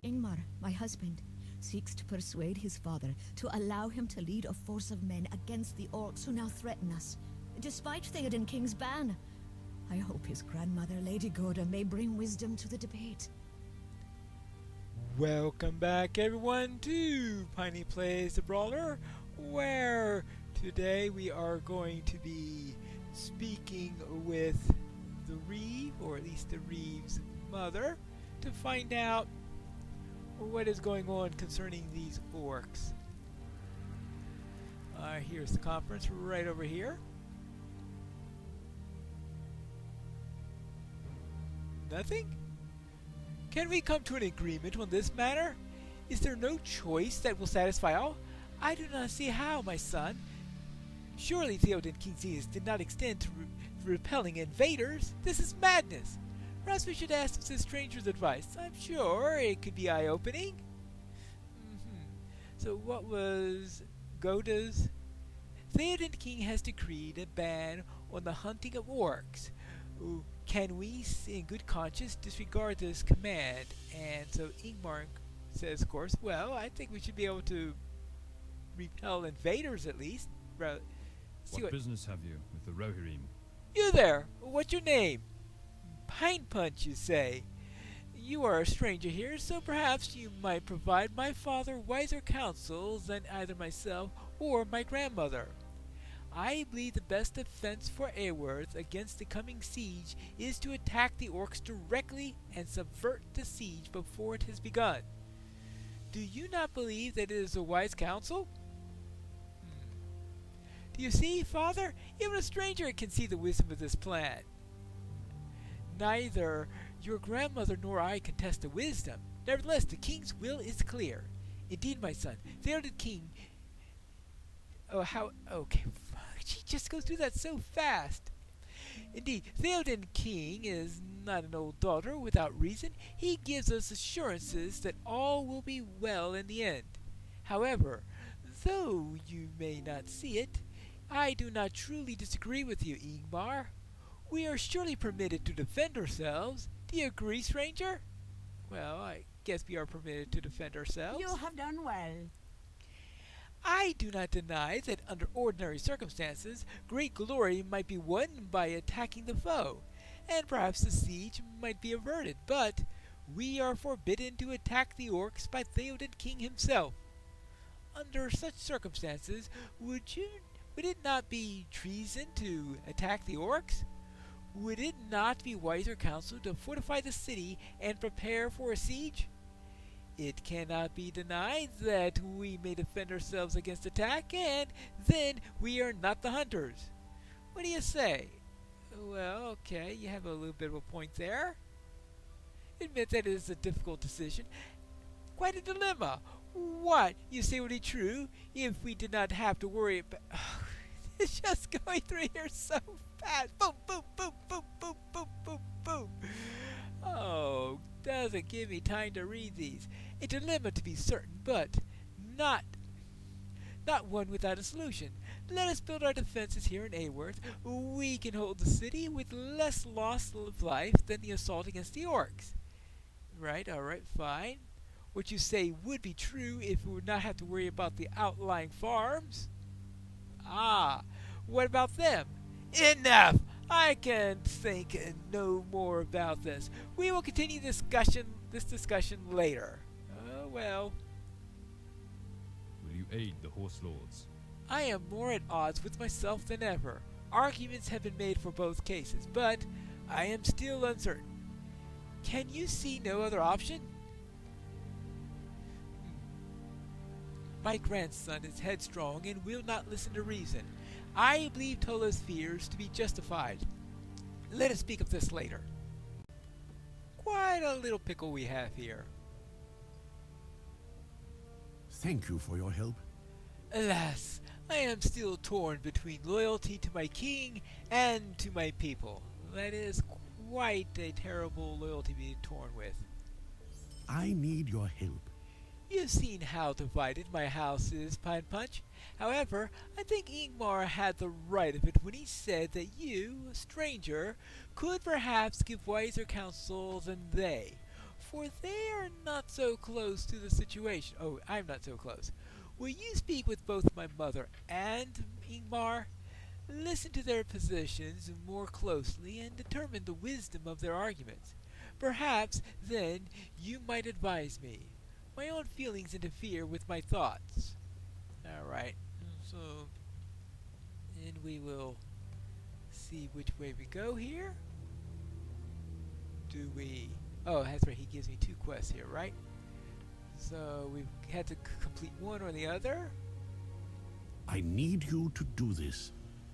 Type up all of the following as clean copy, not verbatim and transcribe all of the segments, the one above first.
Ingmar, my husband, seeks to persuade his father to allow him to lead a force of men against the orcs who now threaten us, despite Theoden King's ban. I hope his grandmother, Lady Gorda, may bring wisdom to the debate. Welcome back, everyone, to Piney Plays the Brawler, where today we are going to be speaking with the Reeve, or at least the Reeve's mother, to find out what is going on concerning these orcs. Here's the conference right over here. Nothing? Can we come to an agreement on this matter? Is there no choice that will satisfy all? I do not see how, my son. Surely Theoden King's ears did not extend to repelling invaders. This is madness. Perhaps we should ask the stranger's advice. I'm sure it could be eye-opening. So what was Goda's? Theoden King has decreed a ban on the hunting of orcs. Can we, in good conscience, disregard this command? And so Ingmar says, of course, well, I think we should be able to repel invaders at least. What business have you with the Rohirrim? You there! What's your name? Pine Punch, you say? You are a stranger here, so perhaps you might provide my father wiser counsel than either myself or my grandmother. I believe the best defense for Eorth against the coming siege is to attack the orcs directly and subvert the siege before it has begun. Do you not believe that it is a wise counsel? Do you see, father? Even a stranger can see the wisdom of this plan. Neither your grandmother nor I contest the wisdom. Nevertheless, the king's will is clear. Indeed, my son, Theoden King... She just goes through that so fast. Indeed, Theoden King is not an old daughter without reason. He gives us assurances that all will be well in the end. However, though you may not see it, I do not truly disagree with you, Ingmar. We are surely permitted to defend ourselves. Do you agree, stranger? Well, I guess we are permitted to defend ourselves. You have done well. I do not deny that under ordinary circumstances, great glory might be won by attacking the foe, and perhaps the siege might be averted, but we are forbidden to attack the orcs by Theoden King himself. Under such circumstances, would it not be treason to attack the orcs? Would it not be wiser counsel to fortify the city and prepare for a siege? It cannot be denied that we may defend ourselves against attack, and then we are not the hunters. What do you say? Well, okay, you have a little bit of a point there. Admit that it is a difficult decision. Quite a dilemma. What? You say would be true if we did not have to worry about... It's just going through here so fast. Boom, boom, boom, boom, boom, boom, boom, boom. Oh, doesn't give me time to read these. A dilemma to be certain, but not one without a solution. Let us build our defenses here in Eorth. We can hold the city with less loss of life than the assault against the orcs. Right, alright, fine. What you say would be true if we would not have to worry about the outlying farms. Ah, what about them? Enough! I can think no more about this. We will continue this discussion later. Oh, well. Will you aid the horse lords? I am more at odds with myself than ever. Arguments have been made for both cases, but I am still uncertain. Can you see no other option? My grandson is headstrong and will not listen to reason. I believe Tola's fears to be justified. Let us speak of this later. Quite a little pickle we have here. Thank you for your help. Alas, I am still torn between loyalty to my king and to my people. That is quite a terrible loyalty to be torn with. I need your help. You've seen how divided my house is, Pine Punch. However, I think Ingmar had the right of it when he said that you, a stranger, could perhaps give wiser counsel than they. for they are not so close to the situation. Oh, I'm not so close. Will you speak with both my mother and Ingmar? Listen to their positions more closely and determine the wisdom of their arguments. Perhaps, then, you might advise me. My own feelings interfere with my thoughts. Alright, so, and we will see which way we go here. Do we... Oh, that's right, he gives me 2 quests here, right? So, we've had to complete one or the other. I need you to do this.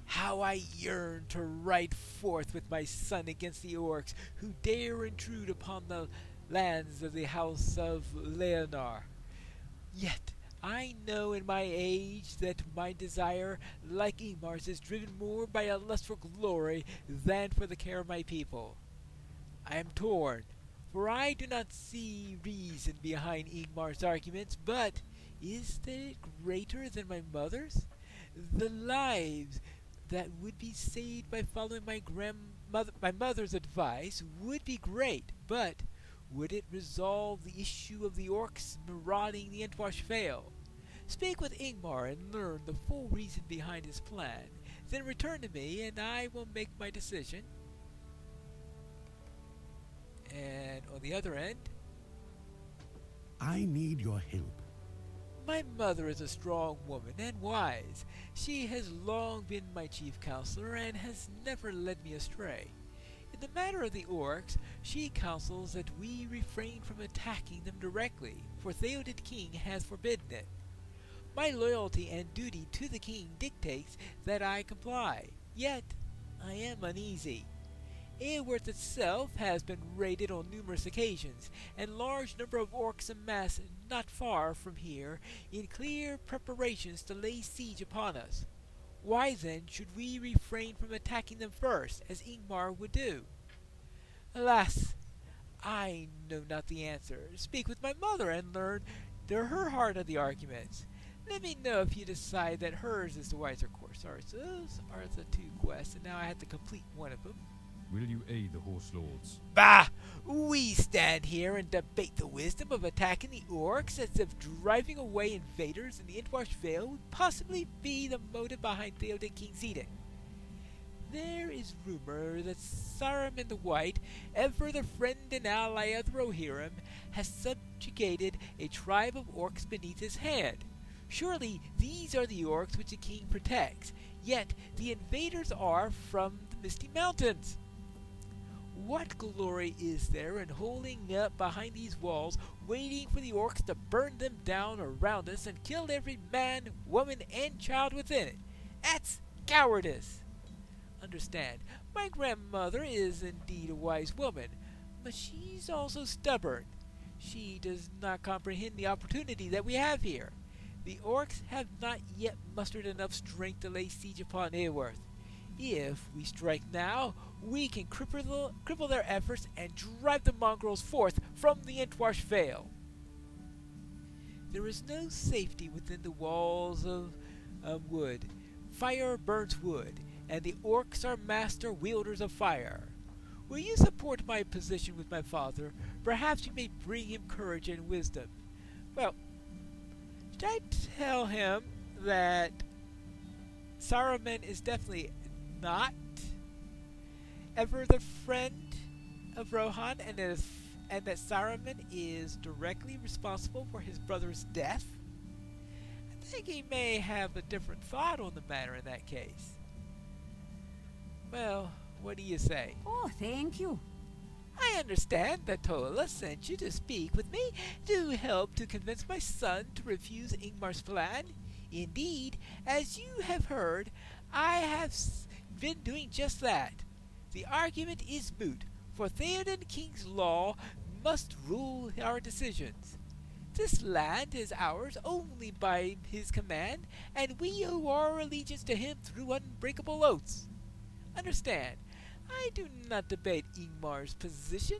How I yearn to ride forth with my son against the orcs who dare intrude upon the lands of the house of Leonar. Yet I know in my age that my desire, like Ingmar's, is driven more by a lust for glory than for the care of my people. I am torn, for I do not see reason behind Ingmar's arguments, but is it greater than my mother's? The lives that would be saved by following my mother's advice would be great, but would it resolve the issue of the orcs marauding the Entwash Vale? Speak with Ingmar and learn the full reason behind his plan. Then return to me, and I will make my decision. And on the other end, I need your help. my mother is a strong woman and wise. She has long been my chief counselor and has never led me astray. In the matter of the orcs, she counsels that we refrain from attacking them directly, for Theoden King has forbidden it. My loyalty and duty to the king dictates that I comply, yet I am uneasy. Eorth itself has been raided on numerous occasions, and large number of orcs amassed not far from here in clear preparations to lay siege upon us. Why then should we refrain from attacking them first, as Ingmar would do? Alas, I know not the answer. Speak with my mother and learn her heart of the arguments. Let me know if you decide that hers is the wiser course. Alright, so those are the 2 quests, and now I have to complete one of them. Will you aid the Horse Lords? Bah! We stand here and debate the wisdom of attacking the orcs as if driving away invaders in the Entwash Vale would possibly be the motive behind Theoden King's edict. There is rumor that Saruman the White, ever the friend and ally of the Rohirrim, has subjugated a tribe of orcs beneath his hand. Surely these are the orcs which the king protects, yet the invaders are from the Misty Mountains. What glory is there in holding up behind these walls, waiting for the orcs to burn them down around us and kill every man, woman, and child within it? That's cowardice! Understand, my grandmother is indeed a wise woman, but she's also stubborn. She does not comprehend the opportunity that we have here. The orcs have not yet mustered enough strength to lay siege upon Eorth. If we strike now, we can cripple their efforts and drive the mongrels forth from the Entwash Vale. There is no safety within the walls of wood. Fire burns wood, and the orcs are master wielders of fire. Will you support my position with my father? Perhaps you may bring him courage and wisdom. Well, should I tell him that Saruman is definitely not ever the friend of Rohan, and that Saruman is directly responsible for his brother's death? I think he may have a different thought on the matter in that case. Well, what do you say? Oh, thank you. I understand that Tola sent you to speak with me to help to convince my son to refuse Ingmar's plan. Indeed, as you have heard, I have been doing just that. The argument is moot, for Theoden King's law must rule our decisions. This land is ours only by his command, and we owe our allegiance to him through unbreakable oaths. Understand, I do not debate Ingmar's position.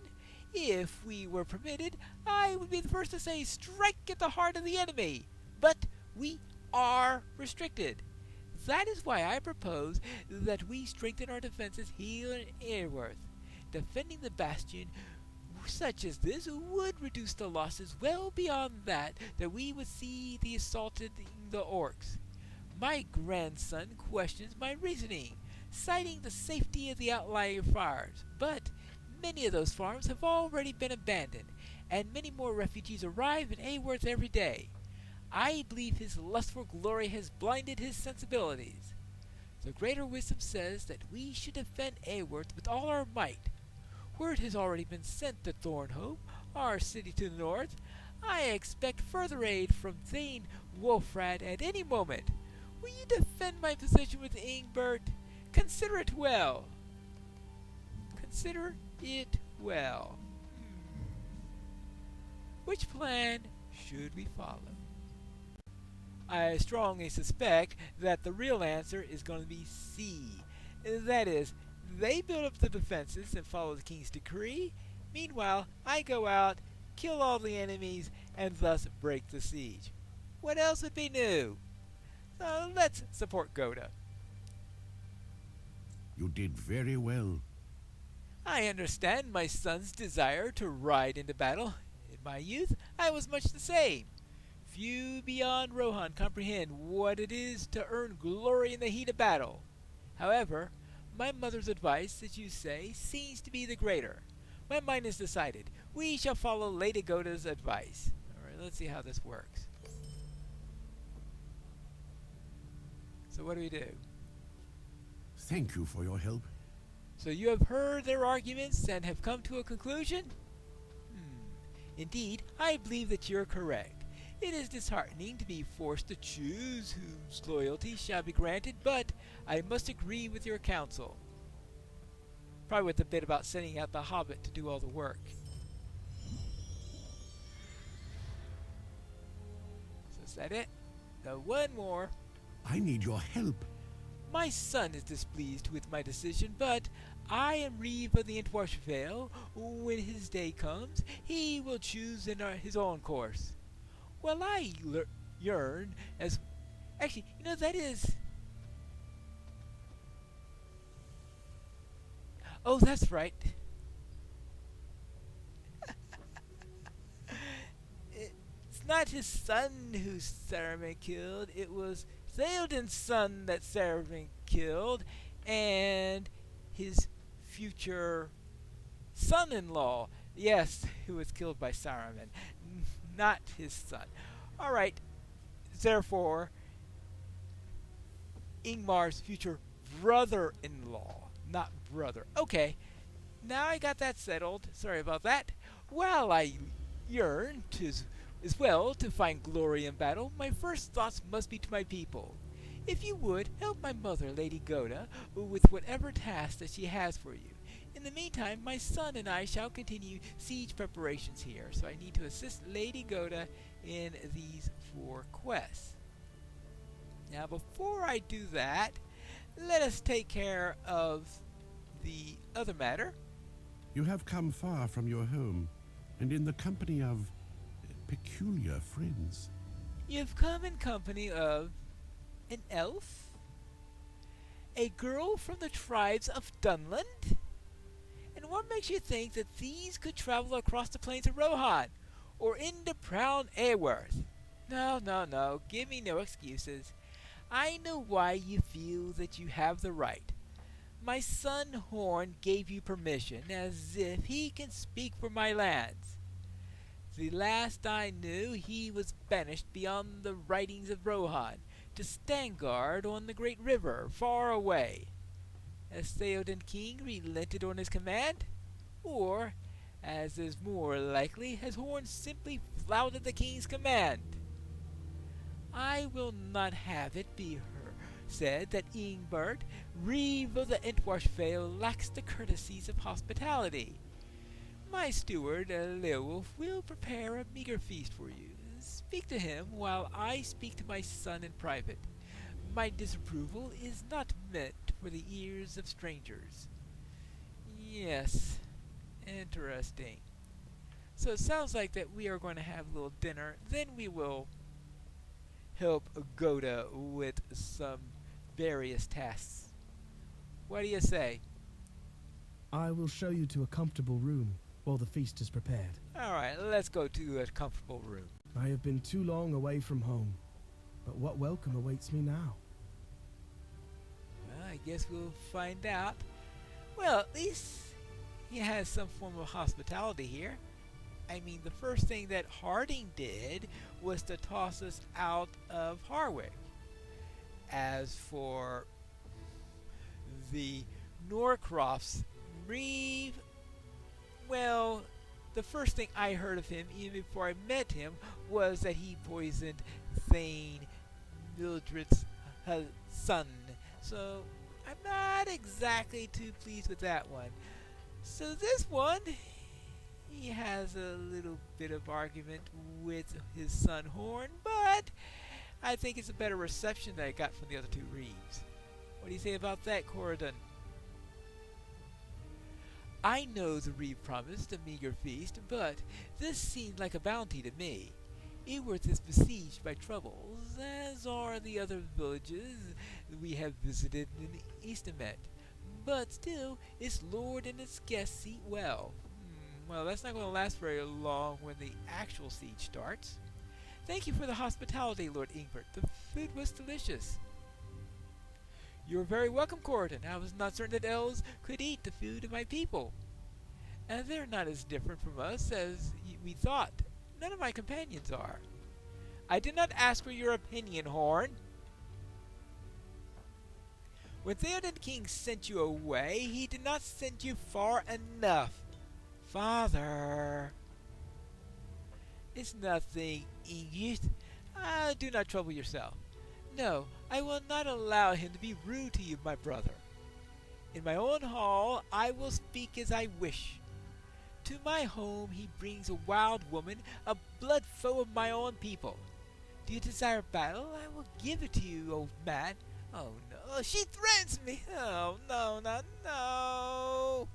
If we were permitted, I would be the first to say strike at the heart of the enemy. But we are restricted. That is why I propose that we strengthen our defenses here in Eorth. Defending the bastion such as this would reduce the losses well beyond that we would see the assaulted the orcs. My grandson questions my reasoning, citing the safety of the outlying farms, but many of those farms have already been abandoned, and many more refugees arrive in Aworth every day. I believe his lust for glory has blinded his sensibilities. The greater wisdom says that we should defend Aworth with all our might. Word has already been sent to Thornhope, our city to the north. I expect further aid from Thane Wolfrad at any moment. Will you defend my position with Ingbert? Consider it well. Consider it well. Which plan should we follow? I strongly suspect that the real answer is going to be C. That is, they build up the defenses and follow the king's decree. Meanwhile, I go out, kill all the enemies, and thus break the siege. What else would be new? So let's support Goda. You did very well. I understand my son's desire to ride into battle. In my youth, I was much the same. Few beyond Rohan comprehend what it is to earn glory in the heat of battle. However, my mother's advice, as you say, seems to be the greater. My mind is decided. We shall follow Lady Goda's advice. Alright, let's see how this works. So what do we do? Thank you for your help. So you have heard their arguments and have come to a conclusion? Indeed, I believe that you're correct. It is disheartening to be forced to choose whose loyalty shall be granted, but I must agree with your counsel. Probably with the bit about sending out the hobbit to do all the work. So is that it? No, one more. I need your help. My son is displeased with my decision, but I am Reeve of the Entwarshvale. When his day comes, he will choose in his own course. Well, I yearn as... Actually, that is... Oh, that's right. It's not his son who Saruman killed. It was Theoden's son that Saruman killed, and his future son-in-law, yes, who was killed by Saruman, not his son. Alright, therefore, Ingmar's future brother-in-law, not brother. Okay, now I got that settled. Sorry about that. While I yearn as well to find glory in battle, my first thoughts must be to my people. If you would, help my mother, Lady Goda, with whatever task that she has for you. In the meantime, my son and I shall continue siege preparations here, so I need to assist Lady Goda in these 4 quests. Now, before I do that, let us take care of the other matter. You have come far from your home, and in the company of peculiar friends. You've come in company of an elf? A girl from the tribes of Dunland? And what makes you think that these could travel across the plains of Rohan, or into proud Aworth? No, give me no excuses. I know why you feel that you have the right. My son Horn gave you permission, as if he can speak for my lands. The last I knew, he was banished beyond the ridings of Rohan, to stand guard on the great river, far away. Has Theoden King relented on his command? Or, as is more likely, has Horn simply flouted the king's command? I will not have it be said that Ingbert, Reeve of the Entwarshvale, lacks the courtesies of hospitality. My steward, Leowulf, will prepare a meager feast for you. Speak to him while I speak to my son in private. My disapproval is not meant for the ears of strangers. Yes, interesting. So it sounds like that we are going to have a little dinner, then we will help Goda with some various tasks. What do you say? I will show you to a comfortable room. while the feast is prepared. Alright, let's go to a comfortable room. I have been too long away from home, but what welcome awaits me now? Well, I guess we'll find out. Well, at least he has some form of hospitality here. I mean, the first thing that Harding did was to toss us out of Harwick. As for the Norcrofts, Reeve, well, the first thing I heard of him, even before I met him, was that he poisoned Thane, Mildred's son. So, I'm not exactly too pleased with that one. So this one, he has a little bit of argument with his son Horn, but I think it's a better reception that I got from the other two Reeves. What do you say about that, Corridon? I know the Reeve promised a meager feast, but this seemed like a bounty to me. Eworth is besieged by troubles, as are the other villages we have visited in Eastermet. But still, its lord and its guests eat well. Well, that's not going to last very long when the actual siege starts. Thank you for the hospitality, Lord Ingbert. The food was delicious. You're very welcome, Corridon. I was not certain that elves could eat the food of my people. And they're not as different from us as we thought. None of my companions are. I did not ask for your opinion, Horn. When Theoden King sent you away, he did not send you far enough. Father. It's nothing, Ingjith. Do not trouble yourself. No, I will not allow him to be rude to you, my brother. In my own hall, I will speak as I wish. To my home he brings a wild woman, a blood foe of my own people. Do you desire battle? I will give it to you, old man. Oh no, she threatens me. Oh no, no.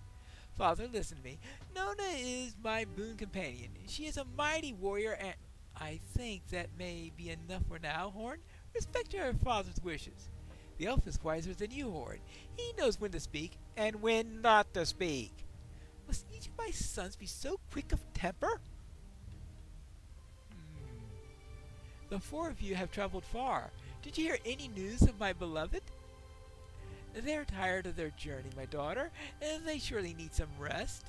Father, listen to me. Nona is my boon companion. She is a mighty warrior, and I think that may be enough for now, Horn. Respect your father's wishes. The elf is wiser than you, Horn. He knows when to speak and when not to speak. Must each of my sons be so quick of temper? The four of you have traveled far. Did you hear any news of my beloved? They're tired of their journey, my daughter, and they surely need some rest.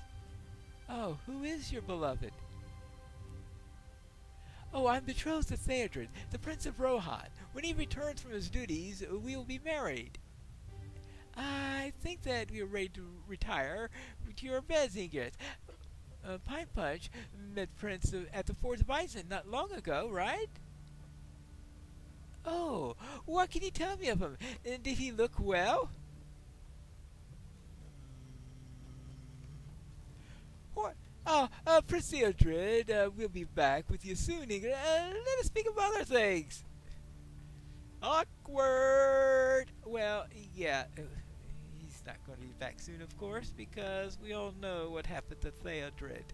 Oh, who is your beloved? Oh, I'm betrothed to Theodred, the Prince of Rohan. When he returns from his duties, we will be married. I think that we are ready to retire to your beds, Ingrid. Pine Punch met Prince at the Fords of Isen not long ago, right? Oh, what can you tell me of him? Did he look well? Prince Theodred, we'll be back with you soon, Ingrid. Let us speak of other things. Awkward! Well, yeah, he's not going to be back soon, of course, because we all know what happened to Theodred.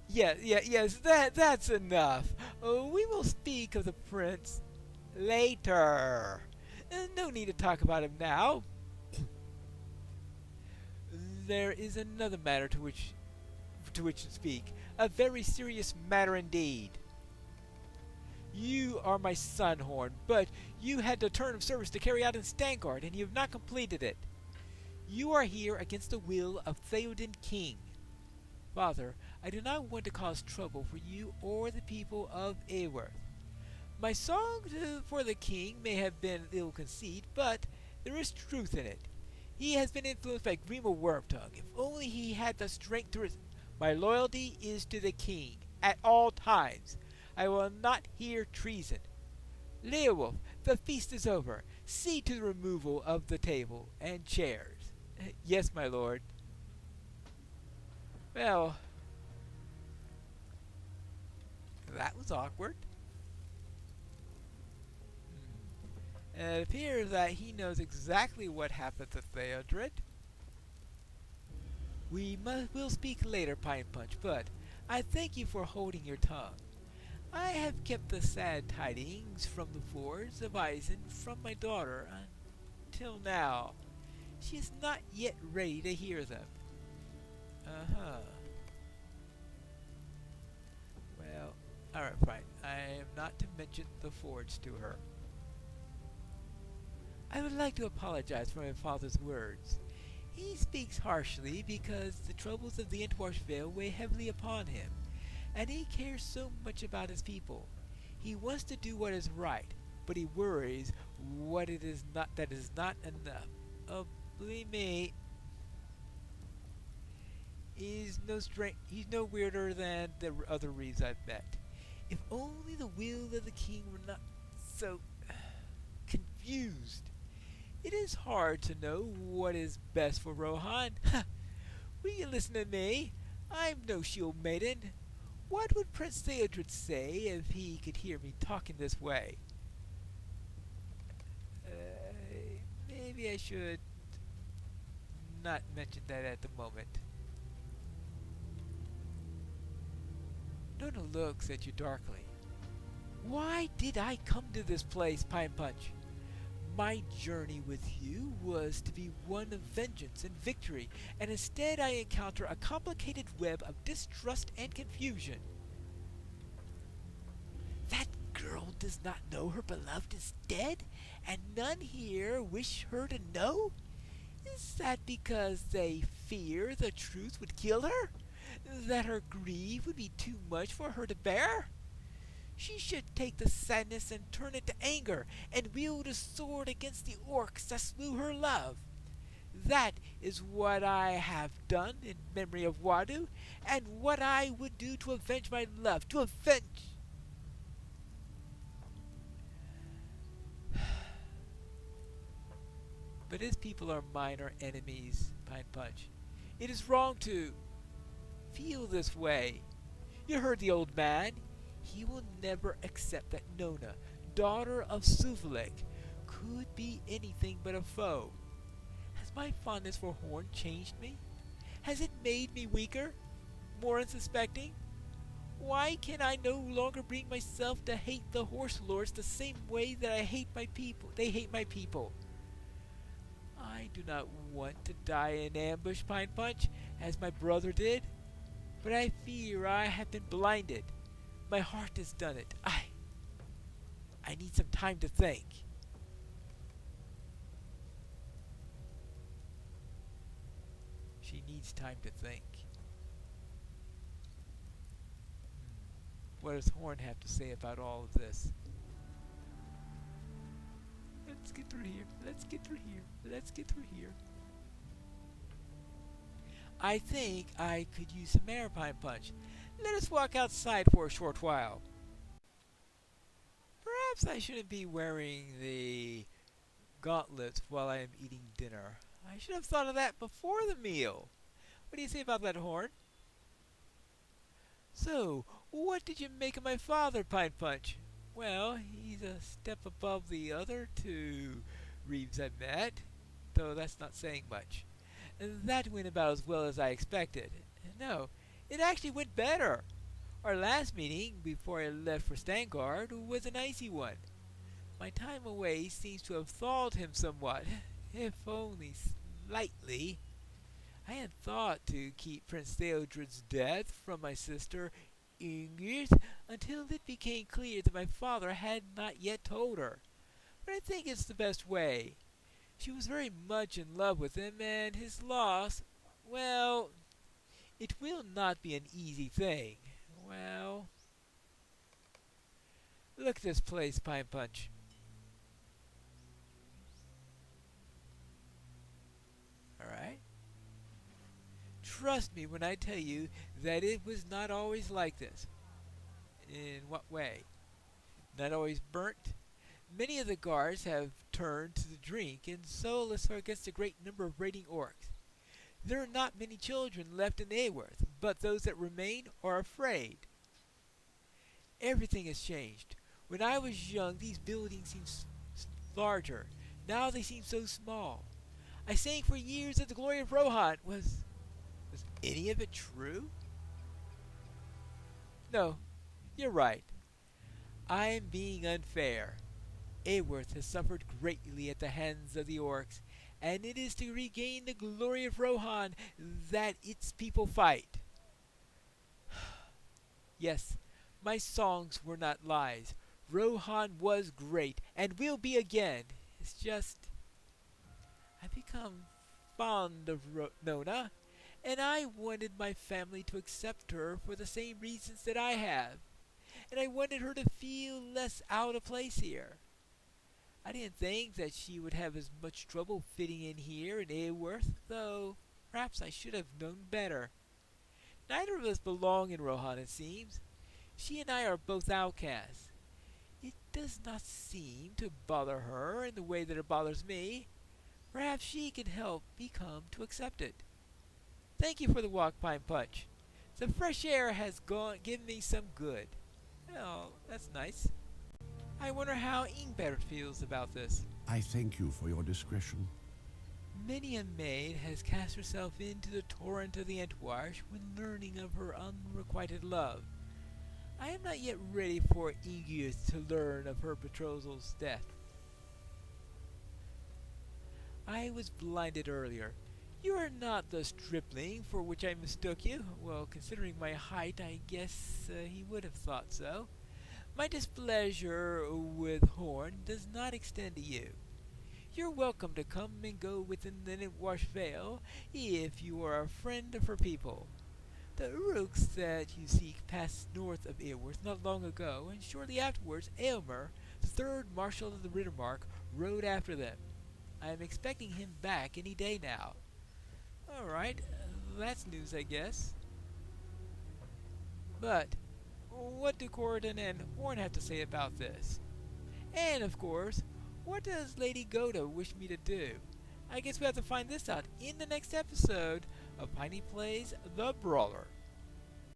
Yes, that's enough. We will speak of the prince later. No need to talk about him now. There is another matter to which to speak. A very serious matter indeed. You are my son, Horn, but you had a turn of service to carry out in Stangard, and you have not completed it. You are here against the will of Theoden King. Father, I do not want to cause trouble for you or the people of Eworth. My song for the king may have been ill-conceived, but there is truth in it. He has been influenced by Grima Wormtongue. If only he had the strength to My loyalty is to the king, at all times. I will not hear treason. Leowulf, the feast is over. See to the removal of the table and chairs. Yes, my lord. Well, that was awkward. It appears that he knows exactly what happened to Theodred. We'll speak later, Pine Punch, but I thank you for holding your tongue. I have kept the sad tidings from the Fords of Isen from my daughter until now. she is not yet ready to hear them. Uh-huh. Well, alright, fine. I am not to mention the forge to her. I would like to apologize for my father's words. He speaks harshly because the troubles of the Entwash Vale weigh heavily upon him, and he cares so much about his people. He wants to do what is right, but he worries that is not enough. Oh, believe me, he's no weirder than the other Reeves I've met. If only the will of the king were not so confused. It is hard to know what is best for Rohan. Will you listen to me? I'm no shield maiden. What would Prince Theodred say if he could hear me talking this way? Maybe I should not mention that at the moment. Nona looks at you darkly. Why did I come to this place, Pine Punch? My journey with you was to be one of vengeance and victory, and instead I encounter a complicated web of distrust and confusion. That girl does not know her beloved is dead, and none here wish her to know? Is that because they fear the truth would kill her? That her grief would be too much for her to bear? She should take the sadness and turn it to anger, and wield a sword against the orcs that slew her love. That is what I have done in memory of Wadu, and what I would do to avenge my love, to avenge... But his people are minor enemies, Pine Punch. It is wrong to feel this way. You heard the old man. He will never accept that Nona, daughter of Suvalek, could be anything but a foe. Has my fondness for Horn changed me? Has it made me weaker? More unsuspecting? Why can I no longer bring myself to hate the Horse Lords the same way that I hate my people? They hate my people. I do not want to die in ambush, Pine Punch, as my brother did, but I fear I have been blinded. My heart has done it. I need some time to think. She needs time to think. What does Horn have to say about all of this? Let's get through here. Let's get through here. Let's get through here. I think I could use some air, Pine Punch. Let us walk outside for a short while. Perhaps I shouldn't be wearing the gauntlets while I am eating dinner. I should have thought of that before the meal. What do you say about that, Horn? So, what did you make of my father, Pine Punch? Well, he's a step above the other two Reeves I met, though that's not saying much. That went about as well as I expected. No, it actually went better. Our last meeting, before I left for Stangard, was an icy one. My time away seems to have thawed him somewhat, if only slightly. I had thought to keep Prince Theodred's death from my sister Ingrid until it became clear that my father had not yet told her. But I think it's the best way. She was very much in love with him, and his loss, well, it will not be an easy thing. Well, look at this place, Pine Punch. Alright? Trust me when I tell you that it was not always like this. In what way? Not always burnt? Many of the guards have turned to the drink, and soulless are against a great number of raiding orcs. There are not many children left in Aworth, but those that remain are afraid. Everything has changed. When I was young, these buildings seemed larger. Now they seem so small. I sang for years that the glory of Rohan was any of it true? No, you're right. I am being unfair. Aworth has suffered greatly at the hands of the orcs, and it is to regain the glory of Rohan that its people fight. Yes, my songs were not lies. Rohan was great, and will be again. It's just, I've become fond of Nona, and I wanted my family to accept her for the same reasons that I have. And I wanted her to feel less out of place here. I didn't think that she would have as much trouble fitting in here in Aworth, though perhaps I should have known better. Neither of us belong in Rohan, it seems. She and I are both outcasts. It does not seem to bother her in the way that it bothers me. Perhaps she can help me come to accept it. Thank you for the walk, Pine Punch. The fresh air has given me some good. Oh, that's nice. I wonder how Ingbert feels about this. I thank you for your discretion. Many a maid has cast herself into the torrent of the Entwash when learning of her unrequited love. I am not yet ready for Ingius to learn of her betrothal's death. I was blinded earlier. You are not the stripling for which I mistook you. Well, considering my height, I guess he would have thought so. My displeasure with Horn does not extend to you. You're welcome to come and go within the Nintwash Vale if you are a friend of her people. The Uruks that you seek passed north of Aworth not long ago, and shortly afterwards Aylmer, the third Marshal of the Rittermark, rode after them. I am expecting him back any day now. Alright, that's news, I guess. But what do Corridon and Horn have to say about this? And, of course, what does Lady Goda wish me to do? I guess we have to find this out in the next episode of Piney Plays The Brawler.